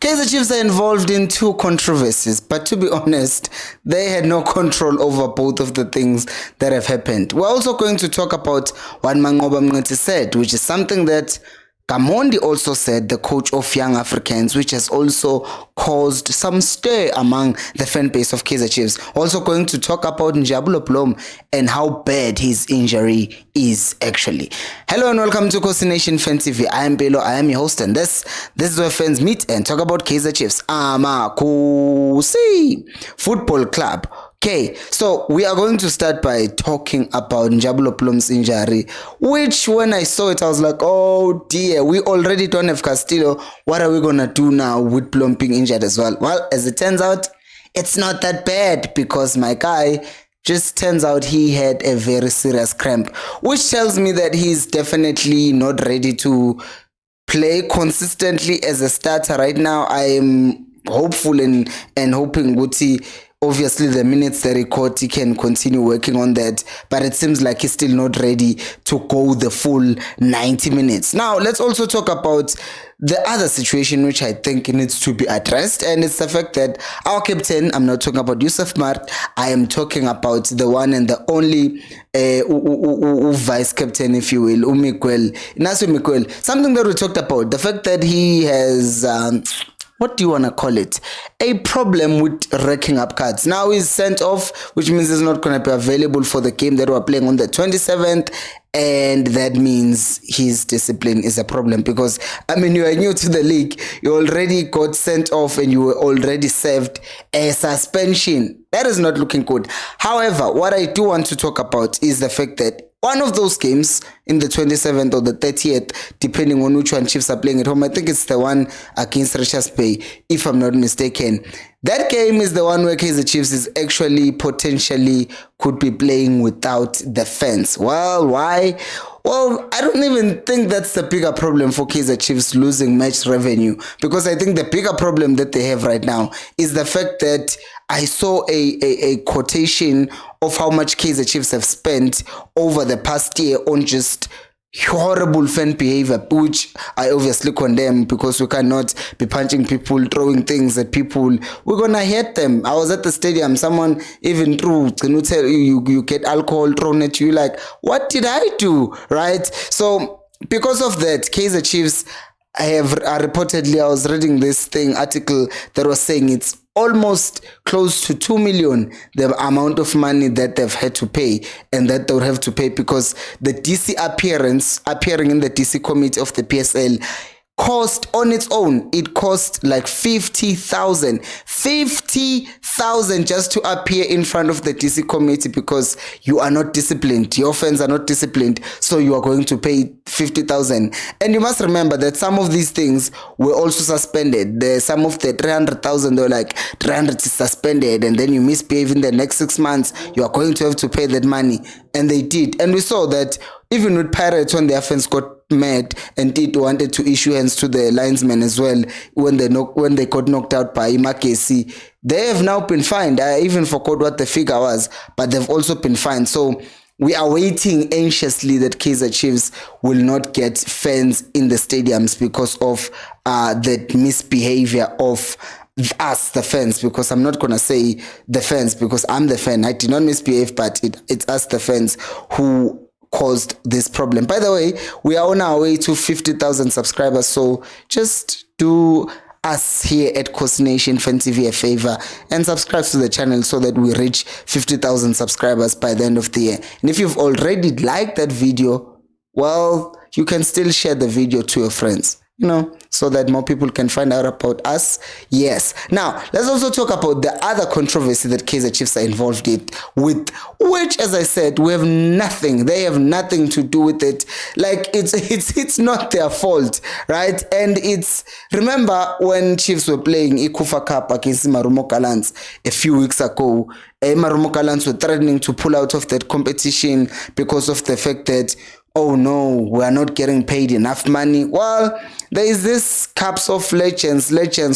Kaizer Chiefs are involved in two controversies, but to be honest, they had no control over both of the things that have happened. We're also going to talk about what Mangoba Mngeti said, which is something that Gamondi also said, the coach of Young Africans, which has also caused some stir among the fan base of Kaizer Chiefs. Also going to talk about Jao Plum and how bad his injury is actually. Hello and welcome to Khosi Nation Fan TV. I am Belo, I am your host, and this is where fans meet and talk about Kaizer Chiefs. Khosi Football Club. Okay, so we are going to start by talking about Jao Plum's injury, which when I saw it, I was like, oh dear, we already don't have Castillo. What are we going to do now with Plum being injured as well? Well, as it turns out, it's not that bad because my guy just turns out he had a very serious cramp, which tells me that he's definitely not ready to play consistently as a starter right now. I am hopeful and hoping Guti, obviously the minutes that he caught, he can continue working on that, but it seems like he's still not ready to go the full 90 minutes. Now, let's also talk about the other situation which I think needs to be addressed, and it's the fact that our captain, I'm not talking about Yusuf Mart, I am talking about the one and the only vice captain, if you will, Nasu Miguel. Something that we talked about, the fact that he has what do you want to call it? A problem with racking up cards. Now he's sent off, which means he's not going to be available for the game that we're playing on the 27th. And that means his discipline is a problem because, I mean, you are new to the league. You already got sent off and you were already served a suspension. That is not looking good. However, what I do want to talk about is the fact that one of those games in the 27th or the 30th, depending on which one Chiefs are playing at home, I think it's the one against Richards Bay, if I'm not mistaken. That game is the one where Kaizer Chiefs is actually potentially could be playing without the fans. Well, why? Well, I don't even think that's the bigger problem for Kaizer Chiefs losing match revenue, because I think the bigger problem that they have right now is the fact that I saw a quotation of how much Kaizer Chiefs have spent over the past year on just horrible fan behavior, which I obviously condemn because we cannot be punching people, throwing things at people. We're gonna hit them. I was at the stadium, someone even threw, tell you get alcohol thrown at you, what did I do, right? So because of that, Kaizer Chiefs are reportedly, I was reading this article that was saying it's almost close to 2 million, the amount of money that they've had to pay and that they would have to pay because the DC appearing in the DC committee of the PSL cost on its own, it cost like 50,000 just to appear in front of the DC committee because you are not disciplined, your fans are not disciplined, so you are going to pay 50,000. And you must remember that some of these things were also suspended. Some of the 300,000, they were like 300 is suspended, and then you misbehave in the next 6 months, you are going to have to pay that money. And they did. And we saw that even with Pirates, when their fans got mad and wanted to issue hands to the linesmen as well when they got knocked out by Makesi, they have now been fined. I even forgot what the figure was, but they've also been fined. So we are waiting anxiously that Kaizer Chiefs will not get fans in the stadiums because of the misbehavior of us, the fans, because I'm not going to say the fans because I'm the fan. I did not misbehave, but it's us, the fans, who caused this problem. By the way, we are on our way to 50,000 subscribers, so just do us here at Khosi Nation Fan TV a favor and subscribe to the channel so that we reach 50,000 subscribers by the end of the year. And if you've already liked that video, well, you can still share the video to your friends, so that more people can find out about us. Yes. Now, let's also talk about the other controversy that Kaizer Chiefs are involved with, which, as I said, they have nothing to do with it. It's not their fault, right? And remember when Chiefs were playing Ikufa Cup against Marumo Gallants a few weeks ago, Marumo Gallants were threatening to pull out of that competition because of the fact that, oh no, we are not getting paid enough money. Well, there is this Cups of Legends,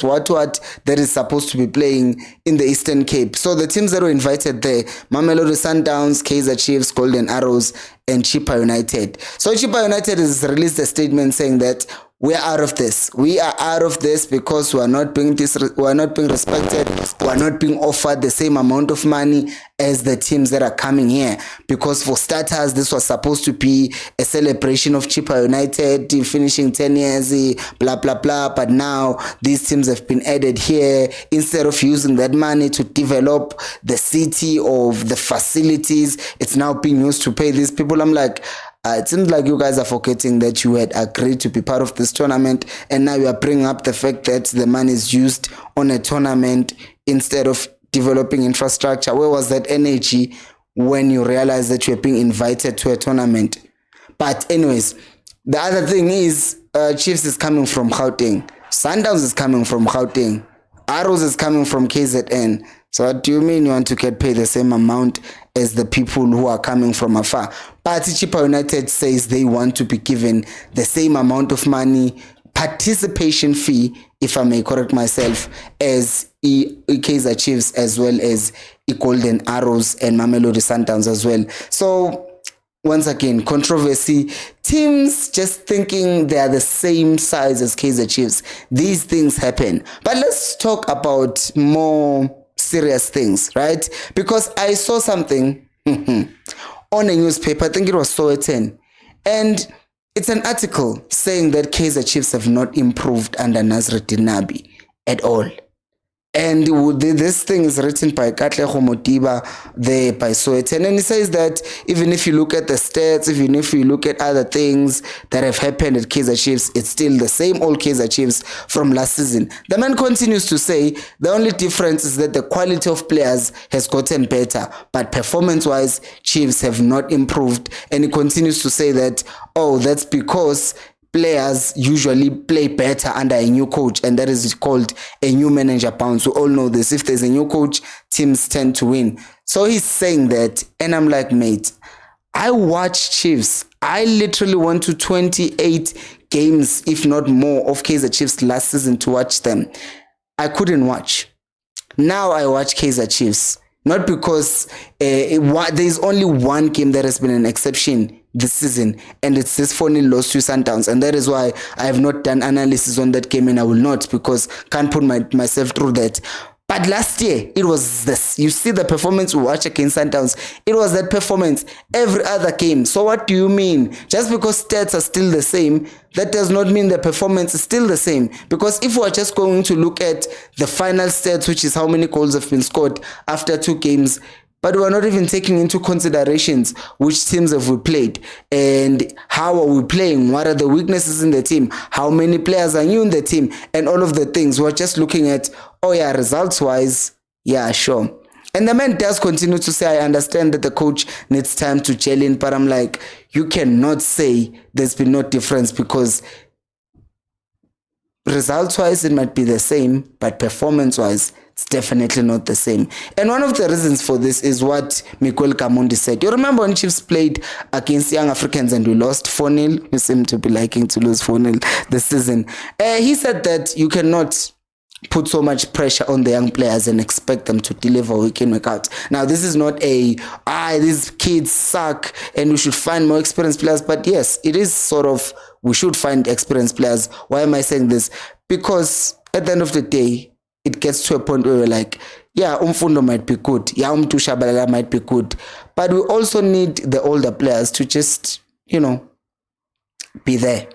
what, that is supposed to be playing in the Eastern Cape. So the teams that were invited there, Mamelodi Sundowns, Kaizer Chiefs, Golden Arrows, and Chippa United. So Chippa United has released a statement saying that we are out of this. We are out of this because we are not being respected. We are not being offered the same amount of money as the teams that are coming here. Because for starters, this was supposed to be a celebration of Chippa United finishing 10 years, blah blah blah. But now these teams have been added here. Instead of using that money to develop the city of the facilities, it's now being used to pay these people. I'm like, it seems like you guys are forgetting that you had agreed to be part of this tournament, and now you are bringing up the fact that the money is used on a tournament instead of developing infrastructure. Where was that energy when you realized that you are being invited to a tournament? But anyways, the other thing is Chiefs is coming from Gauteng, Sundowns is coming from Gauteng, Arrows is coming from KZN. So what do you mean you want to get paid the same amount as the people who are coming from afar? But Chippa United says they want to be given the same amount of money, participation fee, if I may correct myself, as Kaizer Chiefs, as well as Golden Arrows and Mamelodi Sundowns as well. So once again, controversy, teams just thinking they are the same size as Kaizer Chiefs. These things happen. But let's talk about more serious things, right? Because I saw something on a newspaper, I think it was Sowetan, and it's an article saying that Kaizer Chiefs have not improved under Nasreddin Nabi at all. And this thing is written by Katlego Motiba there by Sowetan, and he says that even if you look at the stats, even if you look at other things that have happened at Kaizer Chiefs, it's still the same old Kaizer Chiefs from last season. The man continues to say the only difference is that the quality of players has gotten better, but performance-wise, Chiefs have not improved. And he continues to say that, oh, that's because players usually play better under a new coach, and that is called a new manager bounce. We all know this. If there's a new coach, teams tend to win. So he's saying that, and I'm like, mate, I watch Chiefs. I literally went to 28 games, if not more, of Kaizer Chiefs last season to watch them. I couldn't watch. Now I watch Kaizer Chiefs. Not because there's only one game that has been an exception this season, and it's this 4-0 loss to Sundowns, and that is why I have not done analysis on that game, and I will not, because can't put myself through that. But last year, it was this. You see the performance we watch against Sundowns. It was that performance every other game. So what do you mean? Just because stats are still the same, that does not mean the performance is still the same. Because if we are just going to look at the final stats, which is how many goals have been scored after 2 games, but we're not even taking into considerations which teams have we played and how are we playing, what are the weaknesses in the team, how many players are new in the team, and all of the things. We're just looking at, oh yeah, results-wise, yeah, sure. And the man does continue to say, I understand that the coach needs time to gel in, but I'm like, you cannot say there's been no difference, because results-wise, it might be the same, but performance-wise, it's definitely not the same. And one of the reasons for this is what Miguel Gamondi said. You remember when Chiefs played against Young Africans and we lost 4-0? You seem to be liking to lose 4-0 this season. He said that you cannot put so much pressure on the young players and expect them to deliver week in, week out. Now, this is not these kids suck and we should find more experienced players. But yes, it is sort of, we should find experienced players. Why am I saying this? Because at the end of the day, it gets to a point where we're like, yeah, Umfundo might be good. Yeah, Shabalala might be good. But we also need the older players to just, be there,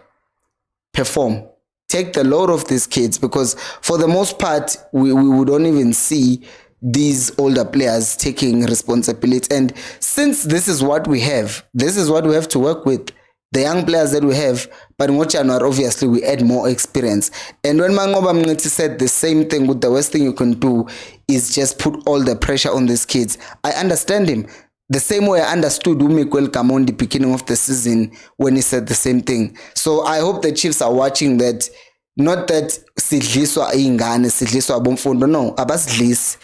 perform. Take the load of these kids, because for the most part, we don't even see these older players taking responsibility. And since this is what we have, this is what we have to work with, the young players that we have, but in January, obviously, we add more experience. And when Mangoba Mngeti said the same thing, with the worst thing you can do is just put all the pressure on these kids, I understand him. The same way I understood Miguel Gamondi beginning of the season when he said the same thing. So I hope the Chiefs are watching that. Not that sidliswa ingane, sidliswa bomfundo, no, abasidlisi,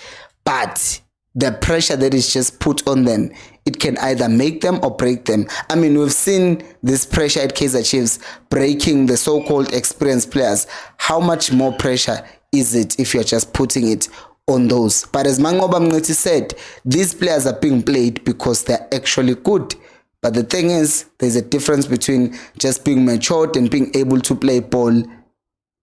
but the pressure that is just put on them, it can either make them or break them. I mean, we've seen this pressure at Kaizer Chiefs breaking the so-called experienced players. How much more pressure is it if you're just putting it on those? But as Mangoba Mngeti said, these players are being played because they're actually good. But the thing is, there's a difference between just being matured and being able to play ball,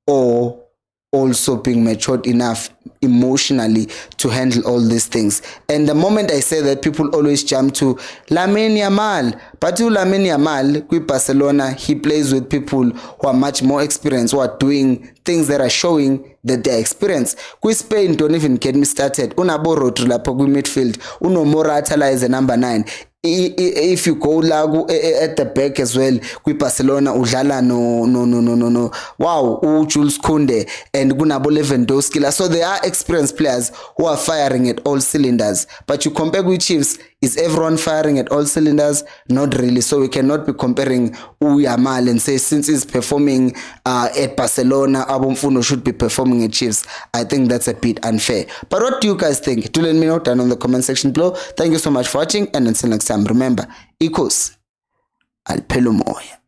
or also being matured enough emotionally to handle all these things. And the moment I say that, people always jump to Lamine Yamal. But to Lamine Yamal, with Barcelona, he plays with people who are much more experienced, who are doing things that are showing that they're experienced. With Spain, don't even get me started. Unabo Rodri lapho midfield. Uno Morata is the number 9. If you go at the back as well, with Barcelona udlala no wow, Jules Kounde and Gunabo Lewandowski. So they are experienced players who are firing at all cylinders. But you compare with Chiefs, is everyone firing at all cylinders? Not really. So we cannot be comparing Yamal and say since he's performing at Barcelona, Abumfuno should be performing at Chiefs. I think that's a bit unfair. But what do you guys think? Do let me know down on the comment section below. Thank you so much for watching, and until next time, remember, equals al pelo moya.